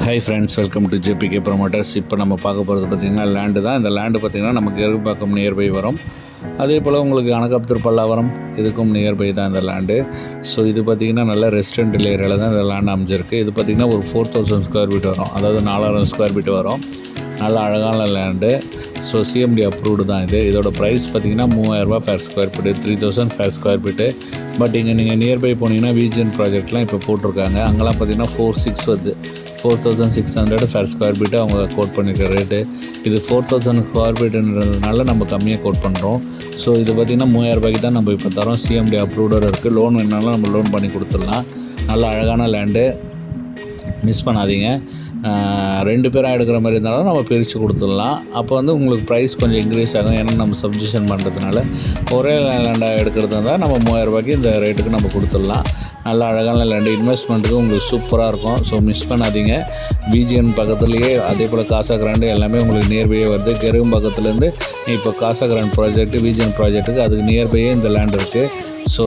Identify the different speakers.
Speaker 1: Hi friends, welcome to JBK promoters. இப்போ நம்ம பார்க்க போகிறது பார்த்திங்கன்னா லேண்டு தான். இந்த லேண்டு பார்த்திங்கன்னா நமக்கு எருப்பாக்கம் நியர்பை வரும். அதே போல் உங்களுக்கு அனகாபுத்தூர் பல்லாவரம் இதுக்கும் நியர்பை தான் இந்த லேண்டு. ஸோ இது பார்த்திங்கன்னா நல்ல ரெசிடென்டல் ஏரியாவில் தான் இந்த லேண்ட் அமைஞ்சிருக்கு. இது பார்த்திங்கன்னா ஒரு 4000 ஸ்கொயர் ஃபீட் வரும், அதாவது 4000 ஸ்கொயர் ஃபீட் வரும். நல்ல அழகான லேண்டு. ஸோ சிஎம்டி அப்ரூவ்டு தான் இது. இதோட ப்ரைஸ் பார்த்திங்கன்னா 3000 per square feet, 3000 per square feet. But இங்கே நீங்கள் நியர்பை போனீங்கன்னா விஜிஎன் ப்ராஜெக்ட்லாம் இப்போ போட்டிருக்காங்க. அங்கெல்லாம் பார்த்திங்கன்னா 4,600 வருது. 4600 ஃபேர் ஸ்கொயர் ஃபீட்டு அவங்க கோட் பண்ணியிருக்க ரேட்டு. இது 4000 ஸ்கொயர் ஃபீட்டுன்றதுனால நம்ம கம்மியாக கோட் பண்ணுறோம். ஸோ இது பார்த்திங்கன்னா 3000 ரூபாய்க்கு தான் நம்ம இப்போ தரோம். சிஎம்டி அப்ரூவ்டர் இருக்குது. லோன் வேணாலும் நம்ம லோன் பண்ணி கொடுத்துடலாம். நல்ல அழகான லேண்டு, மிஸ் பண்ணாதீங்க. 2 பேராக எடுக்கிற மாதிரி இருந்தாலும் நம்ம பிரித்து கொடுத்துடலாம். அப்போ வந்து உங்களுக்கு ப்ரைஸ் கொஞ்சம் இன்க்ரீஸ் ஆகும். ஏன்னா நம்ம சப்ஜெக்ஷன் பண்ணுறதுனால ஒரே லேண்டாக எடுக்கிறது தான் நம்ம 3000 ரூபாய்க்கு இந்த ரேட்டுக்கு நம்ம கொடுத்துடலாம். நல்ல அழகான லேண்டு, இன்வெஸ்ட்மெண்ட்டுக்கு உங்களுக்கு சூப்பராக இருக்கும். ஸோ மிஸ் பண்ணாதீங்க. விஜிஎன் பக்கத்துலேயே அதே போல் காசா கிராண்டு எல்லாமே உங்களுக்கு நியர்பையே வருது. கெருகும் பக்கத்துலேருந்து இப்போ காசா கிராண்ட் ப்ராஜெக்ட், விஜிஎன் ப்ராஜெக்ட்டுக்கு அதுக்கு நியர்பையே இந்த லேண்ட் இருக்குது. ஸோ